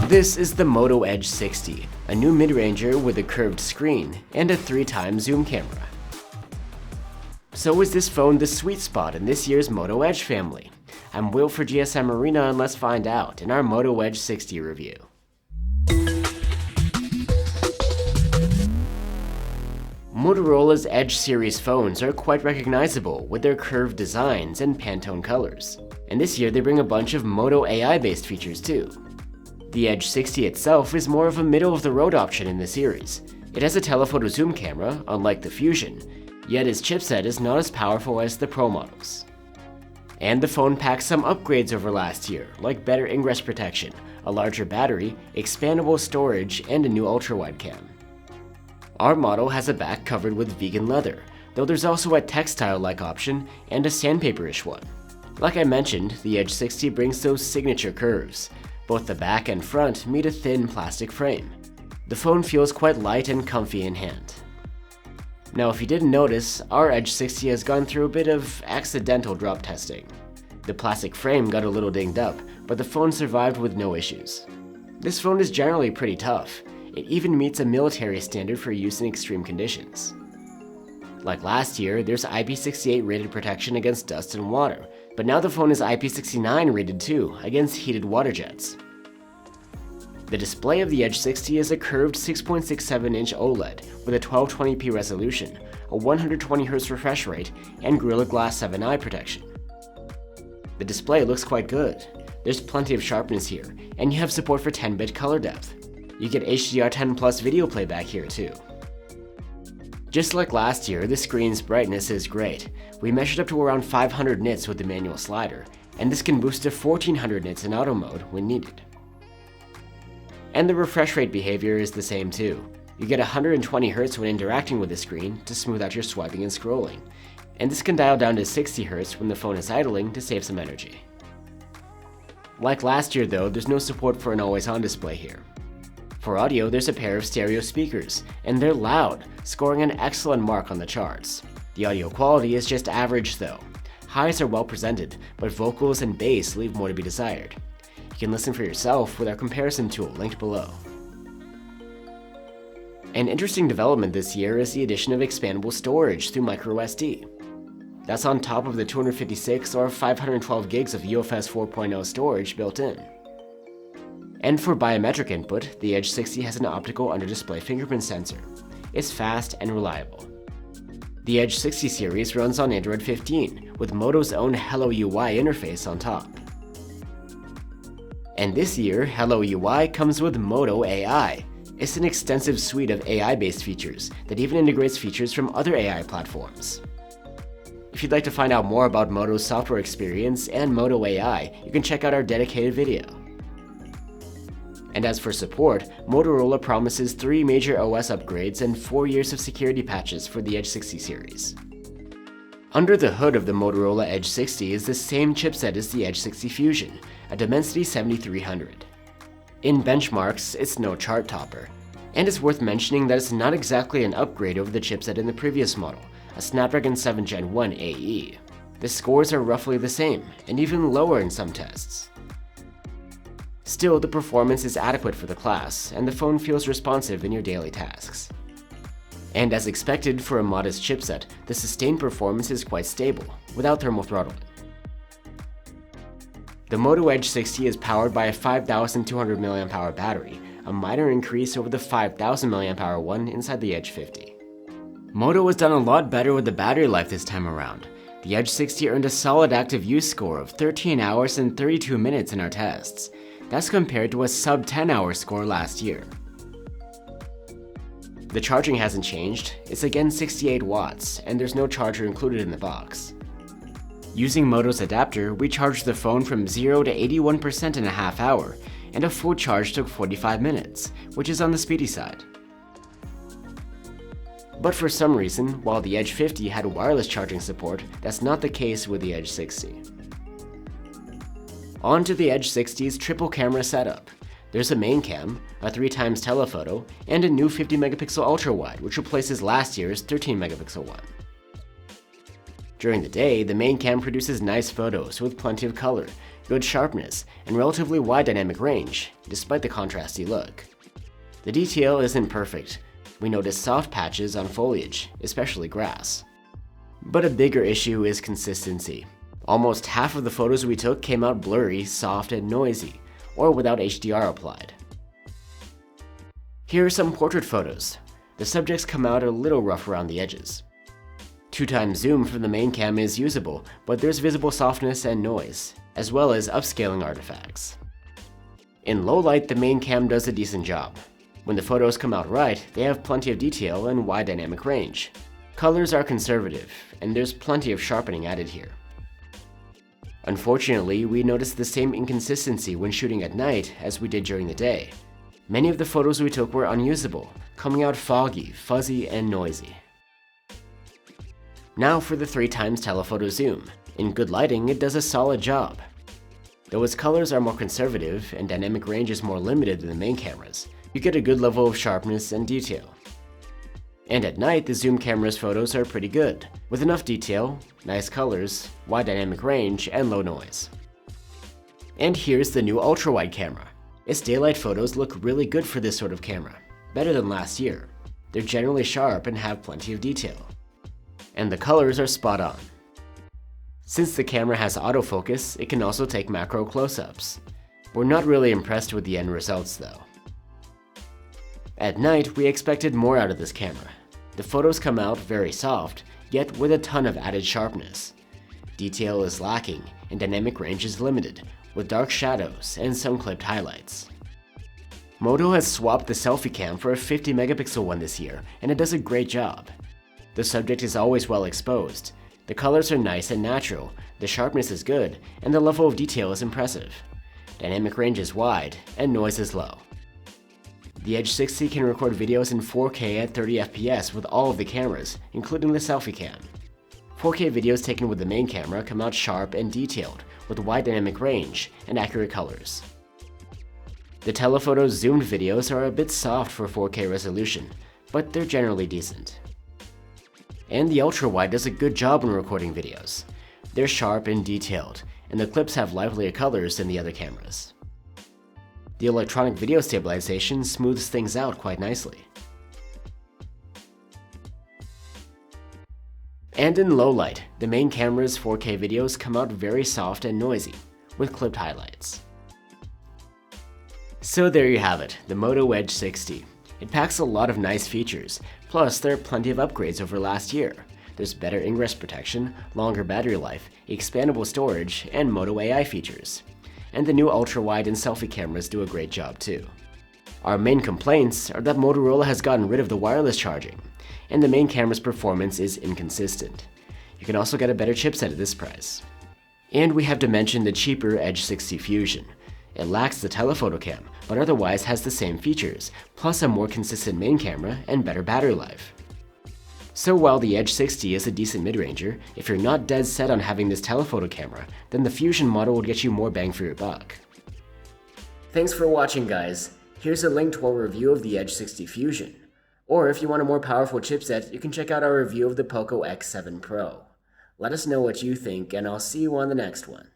This is the Moto Edge 60, a new mid-ranger with a curved screen and a 3x zoom camera. So is this phone the sweet spot in this year's Moto Edge family? I'm Will for GSM Arena, and let's find out in our Moto Edge 60 review. Motorola's Edge series phones are quite recognizable with their curved designs and Pantone colors. And this year they bring a bunch of Moto AI-based features too. The Edge 60 itself is more of a middle-of-the-road option in the series. It has a telephoto zoom camera, unlike the Fusion, yet its chipset is not as powerful as the Pro models. And the phone packs some upgrades over last year, like better ingress protection, a larger battery, expandable storage, and a new ultrawide cam. Our model has a back covered with vegan leather, though there's also a textile-like option and a sandpaper-ish one. Like I mentioned, the Edge 60 brings those signature curves. Both the back and front meet a thin plastic frame. The phone feels quite light and comfy in hand. Now, if you didn't notice, our Edge 60 has gone through a bit of accidental drop testing. The plastic frame got a little dinged up, but the phone survived with no issues. This phone is generally pretty tough. It even meets a military standard for use in extreme conditions. Like last year, there's IP68 rated protection against dust and water, but now the phone is IP69 rated too, against heated water jets. The display of the Edge 60 is a curved 6.67-inch OLED with a 1220p resolution, a 120Hz refresh rate, and Gorilla Glass 7 eye protection. The display looks quite good. There's plenty of sharpness here, and you have support for 10-bit color depth. You get HDR10 Plus video playback here too. Just like last year, the screen's brightness is great. We measured up to around 500 nits with the manual slider, and this can boost to 1400 nits in auto mode when needed. And the refresh rate behavior is the same too. You get 120 Hz when interacting with the screen to smooth out your swiping and scrolling, and this can dial down to 60 Hz when the phone is idling to save some energy. Like last year though, there's no support for an always-on display here. For audio, there's a pair of stereo speakers, and they're loud, scoring an excellent mark on the charts. The audio quality is just average though. Highs are well presented, but vocals and bass leave more to be desired. You can listen for yourself with our comparison tool linked below. An interesting development this year is the addition of expandable storage through microSD. That's on top of the 256 or 512 gigs of UFS 4.0 storage built in. And for biometric input, the Edge 60 has an optical under-display fingerprint sensor. It's fast and reliable. The Edge 60 series runs on Android 15, with Moto's own Hello UI interface on top. And this year, Hello UI comes with Moto AI. It's an extensive suite of AI-based features that even integrates features from other AI platforms. If you'd like to find out more about Moto's software experience and Moto AI, you can check out our dedicated video. And as for support, Motorola promises 3 major OS upgrades and 4 years of security patches for the Edge 60 series. Under the hood of the Motorola Edge 60 is the same chipset as the Edge 60 Fusion, a Dimensity 7300. In benchmarks, it's no chart topper, and it's worth mentioning that it's not exactly an upgrade over the chipset in the previous model, a Snapdragon 7 Gen 1 AE. The scores are roughly the same, and even lower in some tests. Still, the performance is adequate for the class, and the phone feels responsive in your daily tasks. And as expected for a modest chipset, the sustained performance is quite stable, without thermal throttling. The Moto Edge 60 is powered by a 5200 mAh battery, a minor increase over the 5000 mAh one inside the Edge 50. Moto has done a lot better with the battery life this time around. The Edge 60 earned a solid active use score of 13 hours and 32 minutes in our tests. That's compared to a sub 10-hour score last year. The charging hasn't changed, it's again 68 watts, and there's no charger included in the box. Using Moto's adapter, we charged the phone from 0 to 81% in a half hour, and a full charge took 45 minutes, which is on the speedy side. But for some reason, while the Edge 50 had wireless charging support, that's not the case with the Edge 60. On to the Edge 60's triple camera setup. There's a main cam, a 3x telephoto, and a new 50-megapixel ultrawide, which replaces last year's 13-megapixel one. During the day, the main cam produces nice photos with plenty of color, good sharpness, and relatively wide dynamic range, despite the contrasty look. The detail isn't perfect. We notice soft patches on foliage, especially grass. But a bigger issue is consistency. Almost half of the photos we took came out blurry, soft, and noisy, or without HDR applied. Here are some portrait photos. The subjects come out a little rough around the edges. 2x zoom from the main cam is usable, but there's visible softness and noise, as well as upscaling artifacts. In low light, the main cam does a decent job. When the photos come out right, they have plenty of detail and wide dynamic range. Colors are conservative, and there's plenty of sharpening added here. Unfortunately, we noticed the same inconsistency when shooting at night as we did during the day. Many of the photos we took were unusable, coming out foggy, fuzzy, and noisy. Now for the 3x telephoto zoom. In good lighting, it does a solid job. Though its colors are more conservative and dynamic range is more limited than the main cameras, you get a good level of sharpness and detail. And at night, the zoom camera's photos are pretty good, with enough detail, nice colors, wide dynamic range, and low noise. And here's the new ultrawide camera. Its daylight photos look really good for this sort of camera, better than last year. They're generally sharp and have plenty of detail. And the colors are spot on. Since the camera has autofocus, it can also take macro close-ups. We're not really impressed with the end results though. At night, we expected more out of this camera. The photos come out very soft, yet with a ton of added sharpness. Detail is lacking, and dynamic range is limited, with dark shadows and some clipped highlights. Moto has swapped the selfie cam for a 50 megapixel one this year, and it does a great job. The subject is always well exposed, the colors are nice and natural, the sharpness is good, and the level of detail is impressive. Dynamic range is wide, and noise is low. The Edge 60 can record videos in 4K at 30 FPS with all of the cameras, including the selfie cam. 4K videos taken with the main camera come out sharp and detailed, with wide dynamic range and accurate colors. The telephoto zoomed videos are a bit soft for 4K resolution, but they're generally decent. And the ultrawide does a good job when recording videos. They're sharp and detailed, and the clips have livelier colors than the other cameras. The electronic video stabilization smooths things out quite nicely. And in low light, the main camera's 4K videos come out very soft and noisy, with clipped highlights. So there you have it, the Moto Edge 60. It packs a lot of nice features, plus there are plenty of upgrades over last year. There's better ingress protection, longer battery life, expandable storage, and Moto AI features. And the new ultra-wide and selfie cameras do a great job too. Our main complaints are that Motorola has gotten rid of the wireless charging, and the main camera's performance is inconsistent. You can also get a better chipset at this price. And we have to mention the cheaper Edge 60 Fusion. It lacks the telephoto cam, but otherwise has the same features, plus a more consistent main camera and better battery life. So while the Edge 60 is a decent mid-ranger, if you're not dead set on having this telephoto camera, then the Fusion model will get you more bang for your buck. Thanks for watching, guys. Here's a link to our review of the Edge 60 Fusion. Or if you want a more powerful chipset, you can check out our review of the Poco X7 Pro. Let us know what you think, and I'll see you on the next one.